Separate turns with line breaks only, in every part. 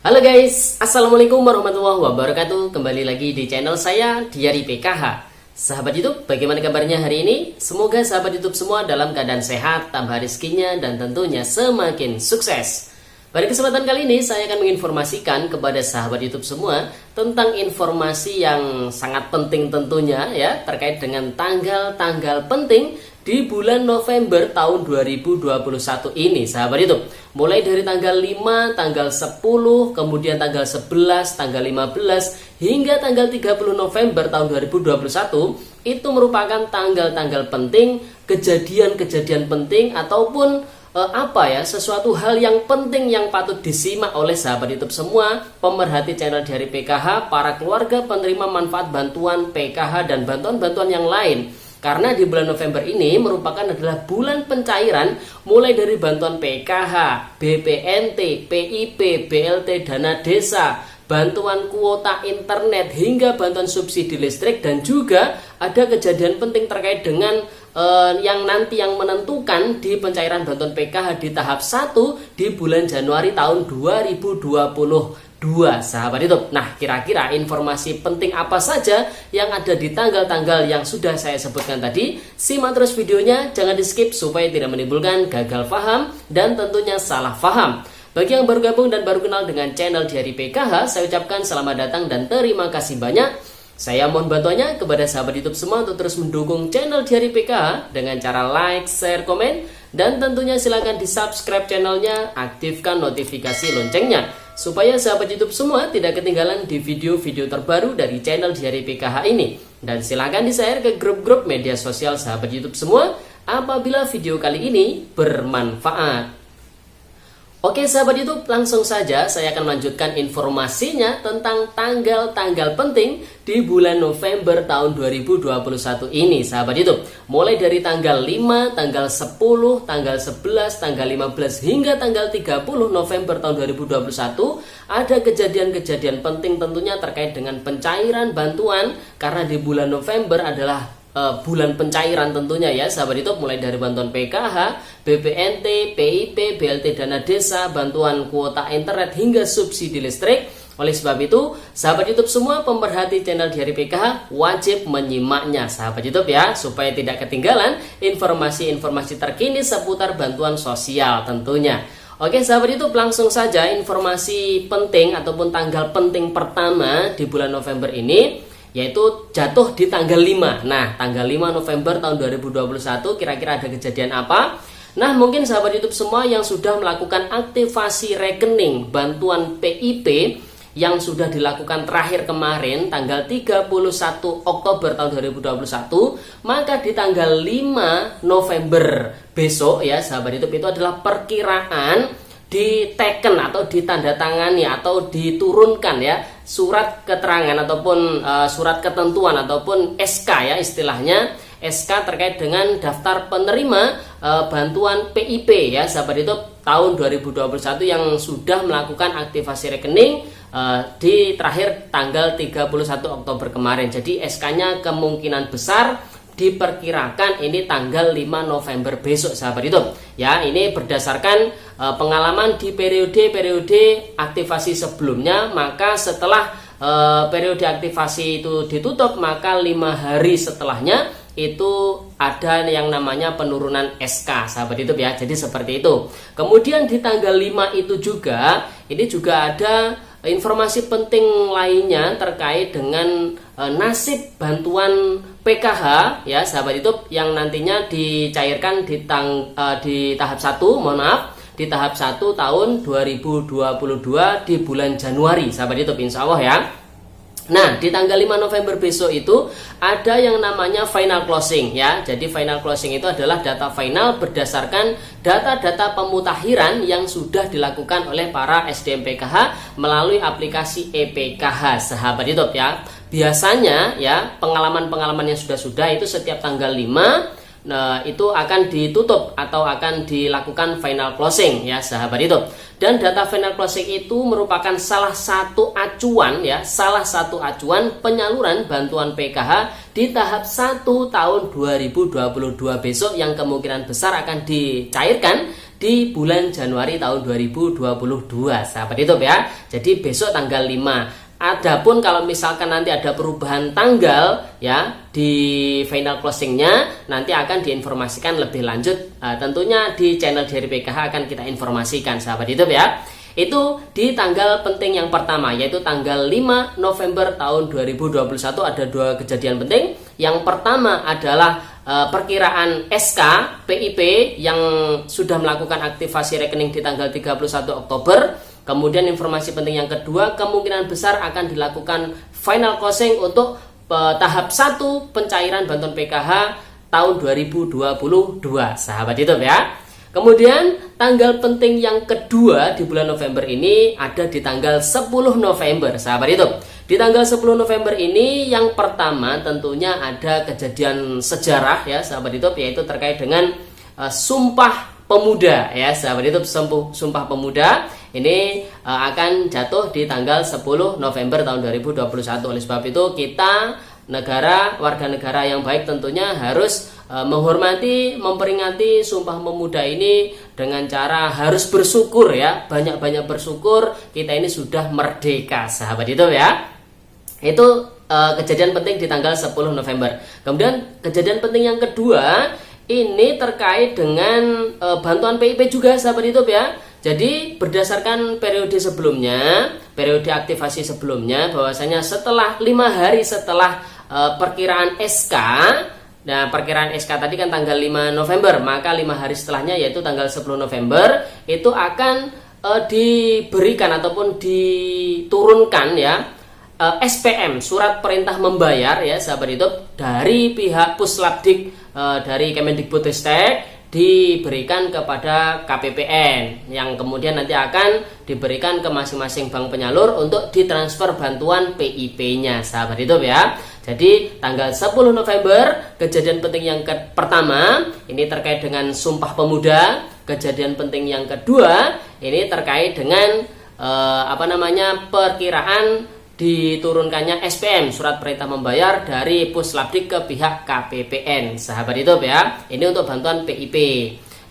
Halo guys, Assalamualaikum warahmatullahi wabarakatuh. Kembali lagi di channel saya, Diary PKH. Sahabat YouTube, bagaimana kabarnya hari ini? Semoga sahabat YouTube semua dalam keadaan sehat, tambah rezekinya, dan tentunya semakin sukses. Pada kesempatan kali ini, saya akan menginformasikan kepada sahabat YouTube semua tentang informasi yang sangat penting tentunya ya, terkait dengan tanggal-tanggal penting di bulan November tahun 2021 ini, sahabat YouTube. Mulai dari tanggal 5, tanggal 10, kemudian tanggal 11, tanggal 15, hingga tanggal 30 November tahun 2021, itu merupakan tanggal-tanggal penting, kejadian-kejadian penting, ataupun sesuatu hal yang penting yang patut disimak oleh sahabat YouTube semua, pemerhati channel Diary PKH, para keluarga penerima manfaat bantuan PKH dan bantuan-bantuan yang lain. Karena di bulan November ini merupakan adalah bulan pencairan mulai dari bantuan PKH, BPNT, PIP, BLT, dana desa, bantuan kuota internet, hingga bantuan subsidi listrik, dan juga ada kejadian penting terkait dengan yang nanti yang menentukan di pencairan bantuan PKH di tahap 1 di bulan Januari tahun 2022, sahabat YouTube. Nah, kira-kira informasi penting apa saja yang ada di tanggal-tanggal yang sudah saya sebutkan tadi? Simak terus videonya, jangan di skip supaya tidak menimbulkan gagal paham dan tentunya salah paham. Bagi yang baru gabung dan baru kenal dengan channel Diary PKH, saya ucapkan selamat datang dan terima kasih banyak. Saya mohon bantuannya kepada sahabat YouTube semua untuk terus mendukung channel Diary PKH dengan cara like, share, komen, dan tentunya silahkan di subscribe channelnya, aktifkan notifikasi loncengnya supaya sahabat YouTube semua tidak ketinggalan di video-video terbaru dari channel Diary PKH ini. Dan silahkan di-share ke grup-grup media sosial sahabat YouTube semua apabila video kali ini bermanfaat. Oke sahabat YouTube, langsung saja saya akan melanjutkan informasinya tentang tanggal-tanggal penting di bulan November tahun 2021 ini, sahabat YouTube. Mulai dari tanggal 5, tanggal 10, tanggal 11, tanggal 15 hingga tanggal 30 November tahun 2021 ada kejadian-kejadian penting tentunya terkait dengan pencairan bantuan, karena di bulan November adalah bulan pencairan tentunya ya sahabat YouTube, mulai dari bantuan PKH, BPNT, PIP, BLT dana desa, bantuan kuota internet, hingga subsidi listrik. Oleh sebab itu, sahabat YouTube semua pemerhati channel Diary PKH wajib menyimaknya sahabat YouTube ya, supaya tidak ketinggalan informasi-informasi terkini seputar bantuan sosial tentunya. Oke sahabat YouTube, langsung saja informasi penting ataupun tanggal penting pertama di bulan November ini, yaitu jatuh di tanggal 5. Nah, tanggal 5 November tahun 2021 kira-kira ada kejadian apa? Nah, mungkin sahabat YouTube semua yang sudah melakukan aktivasi rekening bantuan PIP yang sudah dilakukan terakhir kemarin tanggal 31 Oktober tahun 2021, maka di tanggal 5 November besok ya sahabat YouTube, itu adalah perkiraan diteken atau ditandatangani atau diturunkan ya surat keterangan ataupun surat ketentuan ataupun SK ya istilahnya, SK terkait dengan daftar penerima bantuan PIP ya sahabat itu tahun 2021 yang sudah melakukan aktivasi rekening di terakhir tanggal 31 Oktober kemarin. Jadi SK-nya kemungkinan besar diperkirakan ini tanggal 5 November besok sahabat YouTube ya. Ini berdasarkan pengalaman di periode-periode aktivasi sebelumnya, maka setelah periode aktivasi itu ditutup, maka 5 hari setelahnya itu ada yang namanya penurunan SK sahabat YouTube ya. Jadi seperti itu. Kemudian di tanggal 5 itu juga, ini juga ada informasi penting lainnya terkait dengan nasib bantuan PKH ya sahabat YouTube yang nantinya dicairkan di tahap 1, di tahap 1 tahun 2022 di bulan Januari sahabat YouTube, insya Allah ya. Nah, di tanggal 5 November besok itu ada yang namanya final closing ya. Jadi final closing itu adalah data final berdasarkan data-data pemutakhiran yang sudah dilakukan oleh para SDM PKH melalui aplikasi ePKH sahabat YouTube ya. Biasanya ya pengalaman-pengalaman yang sudah itu setiap tanggal 5 itu akan ditutup atau akan dilakukan final closing ya sahabat YouTube. Dan data final closing itu merupakan salah satu acuan penyaluran bantuan PKH di tahap 1 tahun 2022 besok yang kemungkinan besar akan dicairkan di bulan Januari tahun 2022 sahabat YouTube ya. Jadi besok tanggal 5. Adapun kalau misalkan nanti ada perubahan tanggal ya di final closingnya, nanti akan diinformasikan lebih lanjut. Tentunya di channel dari PKH akan kita informasikan sahabat YouTube ya. Itu di tanggal penting yang pertama, yaitu tanggal 5 November tahun 2021 ada 2 kejadian penting. Yang pertama adalah perkiraan SK PIP yang sudah melakukan aktivasi rekening di tanggal 31 Oktober. Kemudian informasi penting yang kedua, kemungkinan besar akan dilakukan final closing untuk tahap 1 pencairan bantuan PKH tahun 2022 sahabat YouTube ya. Kemudian tanggal penting yang kedua di bulan November ini ada di tanggal 10 November sahabat YouTube. Di tanggal 10 November ini yang pertama tentunya ada kejadian sejarah ya sahabat YouTube, yaitu terkait dengan Sumpah Pemuda ya sahabat YouTube. Sumpah Pemuda ini akan jatuh di tanggal 10 November tahun 2021. Oleh sebab itu kita warga negara yang baik tentunya harus menghormati, memperingati Sumpah Pemuda ini dengan cara harus bersyukur ya, banyak-banyak bersyukur kita ini sudah merdeka sahabat YouTube ya. Itu kejadian penting di tanggal 10 November. Kemudian kejadian penting yang kedua ini terkait dengan bantuan PIP juga sahabat YouTube ya. Jadi berdasarkan periode sebelumnya, periode aktivasi sebelumnya, bahwasanya setelah 5 hari setelah perkiraan SK, nah perkiraan SK tadi kan tanggal 5 November, maka 5 hari setelahnya yaitu tanggal 10 November itu akan diberikan ataupun diturunkan ya SPM, surat perintah membayar ya sahabat YouTube, dari pihak Puslabdik dari Kemendikbudristek diberikan kepada KPPN yang kemudian nanti akan diberikan ke masing-masing bank penyalur untuk ditransfer bantuan PIP-nya sahabat YouTube ya. Jadi tanggal 10 November kejadian penting yang pertama ini terkait dengan Sumpah Pemuda. Kejadian penting yang kedua ini terkait dengan perkiraan diturunkannya SPM, surat perintah membayar dari Puslabdik ke pihak KPPN sahabat YouTube ya. Ini untuk bantuan PIP.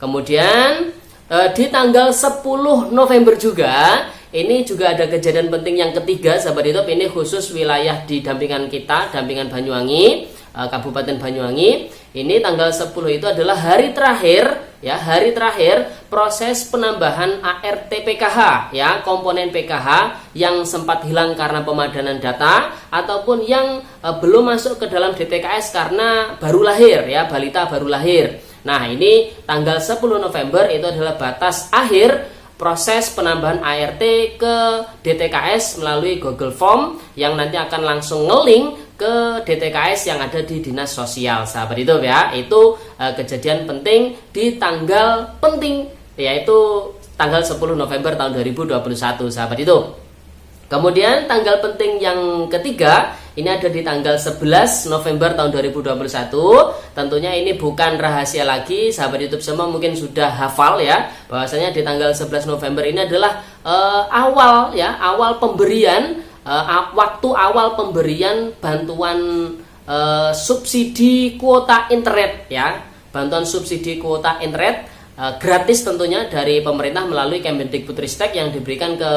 Kemudian di tanggal 10 November juga ini juga ada kejadian penting yang ketiga sahabat YouTube. Ini khusus wilayah di dampingan kita, dampingan Banyuwangi, Kabupaten Banyuwangi. Ini tanggal 10 itu adalah hari terakhir ya, hari terakhir proses penambahan ART PKH ya, komponen PKH yang sempat hilang karena pemadanan data ataupun yang belum masuk ke dalam DTKS karena baru lahir ya, balita baru lahir. Nah, ini tanggal 10 November itu adalah batas akhir proses penambahan ART ke DTKS melalui Google Form yang nanti akan langsung nge-link ke DTKS yang ada di Dinas Sosial sahabat YouTube ya. Itu kejadian penting di tanggal penting, yaitu tanggal 10 November tahun 2021 sahabat YouTube. Kemudian tanggal penting yang ketiga ini ada di tanggal 11 November tahun 2021. Tentunya ini bukan rahasia lagi, sahabat YouTube semua mungkin sudah hafal ya, bahwasanya di tanggal 11 November ini adalah awal pemberian waktu awal pemberian bantuan subsidi kuota internet ya, bantuan subsidi kuota internet gratis tentunya dari pemerintah melalui Kemendikbudristek yang diberikan ke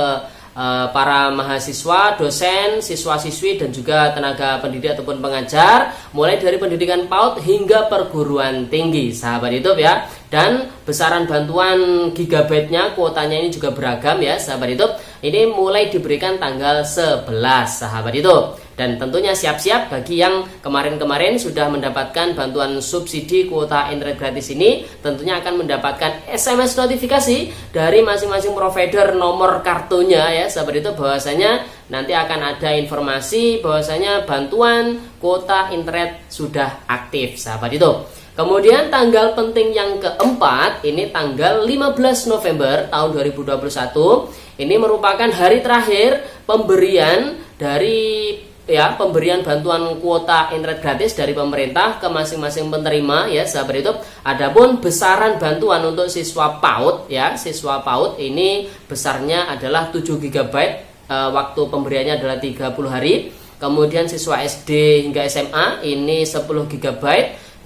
para mahasiswa, dosen, siswa-siswi dan juga tenaga pendidik ataupun pengajar mulai dari pendidikan PAUD hingga perguruan tinggi sahabat YouTube ya. Dan besaran bantuan gigabyte-nya, kuotanya ini juga beragam ya sahabat YouTube. Ini mulai diberikan tanggal 11 sahabat YouTube. Dan tentunya siap-siap bagi yang kemarin-kemarin sudah mendapatkan bantuan subsidi kuota internet gratis ini, tentunya akan mendapatkan SMS notifikasi dari masing-masing provider nomor kartunya ya sahabat YouTube, bahwasanya nanti akan ada informasi bahwasanya bantuan kuota internet sudah aktif sahabat YouTube. Kemudian tanggal penting yang keempat ini tanggal 15 November tahun 2021. Ini merupakan hari terakhir pemberian dari ya pemberian bantuan kuota internet gratis dari pemerintah ke masing-masing penerima ya sahabat YouTube. Adapun besaran bantuan untuk siswa PAUD ya, siswa PAUD ini besarnya adalah 7 GB, waktu pemberiannya adalah 30 hari. Kemudian siswa SD hingga SMA ini 10 GB.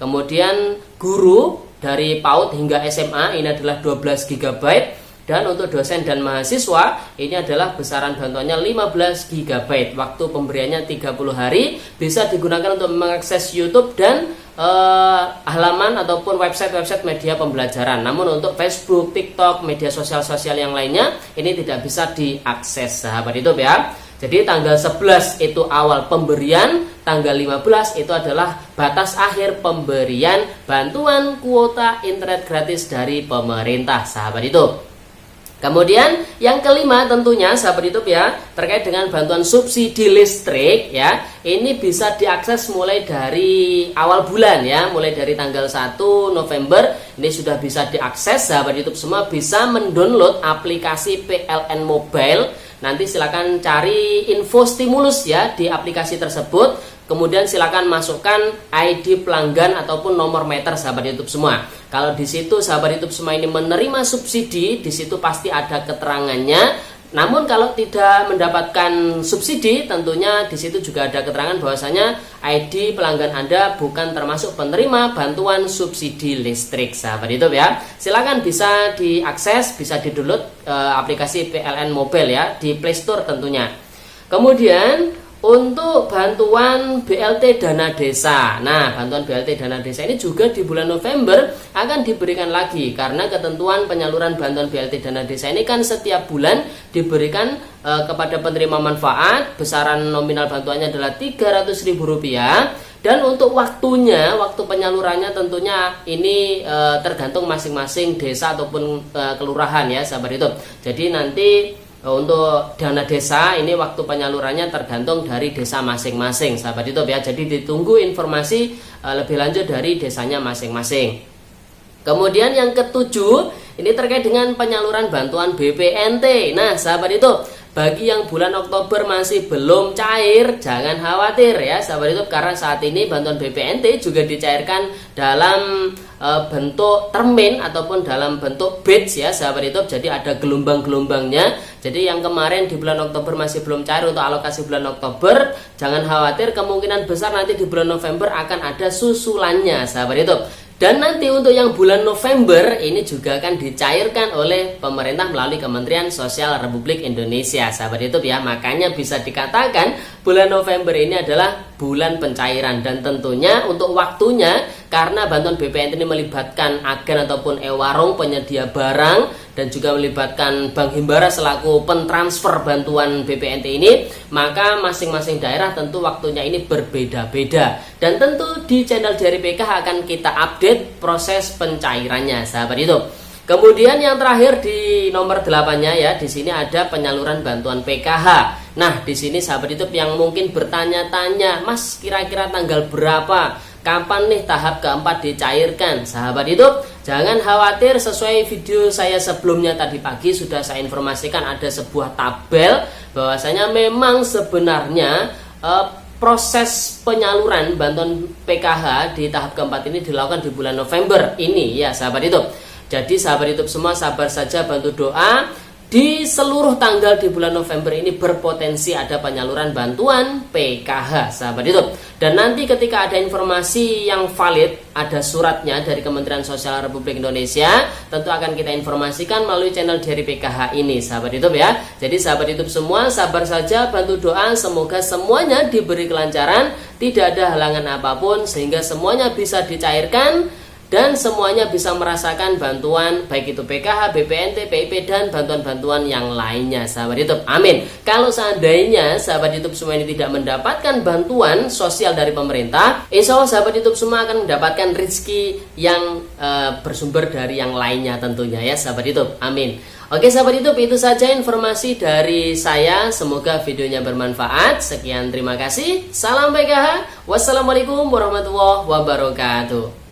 Kemudian guru dari PAUD hingga SMA ini adalah 12 GB. Dan untuk dosen dan mahasiswa ini adalah besaran bantuannya 15 GB. Waktu pemberiannya 30 hari, bisa digunakan untuk mengakses YouTube dan halaman ataupun website media pembelajaran. Namun untuk Facebook, TikTok, media sosial yang lainnya ini tidak bisa diakses sahabat YouTube ya. Jadi tanggal 11 itu awal pemberian, tanggal 15 itu adalah batas akhir pemberian bantuan kuota internet gratis dari pemerintah sahabat YouTube. Kemudian yang kelima tentunya sahabat YouTube ya, terkait dengan bantuan subsidi listrik ya. Ini bisa diakses mulai dari awal bulan ya, mulai dari tanggal 1 November ini sudah bisa diakses. Sahabat YouTube semua bisa mendownload aplikasi PLN Mobile. Nanti silakan cari info stimulus ya di aplikasi tersebut. Kemudian silakan masukkan ID pelanggan ataupun nomor meter sahabat YouTube semua. Kalau di situ sahabat YouTube semua ini menerima subsidi, di situ pasti ada keterangannya. Namun kalau tidak mendapatkan subsidi, tentunya di situ juga ada keterangan bahwasanya ID pelanggan Anda bukan termasuk penerima bantuan subsidi listrik sahabat YouTube ya. Silakan bisa diakses, bisa di-download aplikasi PLN Mobile ya di Play Store tentunya. Kemudian untuk bantuan BLT Dana Desa. Nah, bantuan BLT Dana Desa ini juga di bulan November akan diberikan lagi, karena ketentuan penyaluran bantuan BLT Dana Desa ini kan setiap bulan diberikan kepada penerima manfaat. Besaran nominal bantuannya adalah Rp300.000. Dan untuk waktunya, waktu penyalurannya tentunya ini tergantung masing-masing desa ataupun kelurahan ya sahabat YouTube. Jadi nanti untuk dana desa ini waktu penyalurannya tergantung dari desa masing-masing sahabat YouTube ya. Jadi ditunggu informasi lebih lanjut dari desanya masing-masing. Kemudian yang ketujuh ini terkait dengan penyaluran bantuan BPNT. Nah sahabat YouTube, bagi yang bulan Oktober masih belum cair, jangan khawatir ya sahabat YouTube, karena saat ini bantuan BPNT juga dicairkan dalam bentuk termin ataupun dalam bentuk batch ya sahabat YouTube. Jadi ada gelombang-gelombangnya. Jadi yang kemarin di bulan Oktober masih belum cair untuk alokasi bulan Oktober, jangan khawatir, kemungkinan besar nanti di bulan November akan ada susulannya sahabat YouTube. Dan nanti untuk yang bulan November ini juga akan dicairkan oleh pemerintah melalui Kementerian Sosial Republik Indonesia sahabat YouTube ya. Makanya bisa dikatakan bulan November ini adalah bulan pencairan. Dan tentunya untuk waktunya, karena bantuan BPNT ini melibatkan agen ataupun e-warung penyedia barang dan juga melibatkan Bank Himbara selaku pentransfer bantuan BPNT ini, maka masing-masing daerah tentu waktunya ini berbeda-beda. Dan tentu di channel dari PKH akan kita update proses pencairannya sahabat YouTube. Kemudian yang terakhir di nomor 8-nya ya, di sini ada penyaluran bantuan PKH. Nah, di sini sahabat YouTube yang mungkin bertanya-tanya, Mas kira-kira tanggal berapa? Kapan nih tahap keempat dicairkan? Sahabat YouTube, jangan khawatir, sesuai video saya sebelumnya tadi pagi sudah saya informasikan ada sebuah tabel bahwasanya memang sebenarnya proses penyaluran bantuan PKH di tahap keempat ini dilakukan di bulan November ini ya sahabat YouTube. Jadi sahabat YouTube semua sabar saja, bantu doa. Di seluruh tanggal di bulan November ini berpotensi ada penyaluran bantuan PKH sahabat YouTube. Dan nanti ketika ada informasi yang valid, ada suratnya dari Kementerian Sosial Republik Indonesia, tentu akan kita informasikan melalui channel dari PKH ini sahabat YouTube ya. Jadi sahabat YouTube semua sabar saja, bantu doa, semoga semuanya diberi kelancaran, tidak ada halangan apapun sehingga semuanya bisa dicairkan dan semuanya bisa merasakan bantuan baik itu PKH, BPNT, PIP dan bantuan-bantuan yang lainnya sahabat YouTube. Amin. Kalau seandainya sahabat YouTube semua ini tidak mendapatkan bantuan sosial dari pemerintah, insya Allah sahabat YouTube semua akan mendapatkan rezeki yang bersumber dari yang lainnya tentunya ya sahabat YouTube. Amin. Oke sahabat YouTube, itu saja informasi dari saya. Semoga videonya bermanfaat. Sekian, terima kasih. Salam PKH. Wassalamualaikum warahmatullahi wabarakatuh.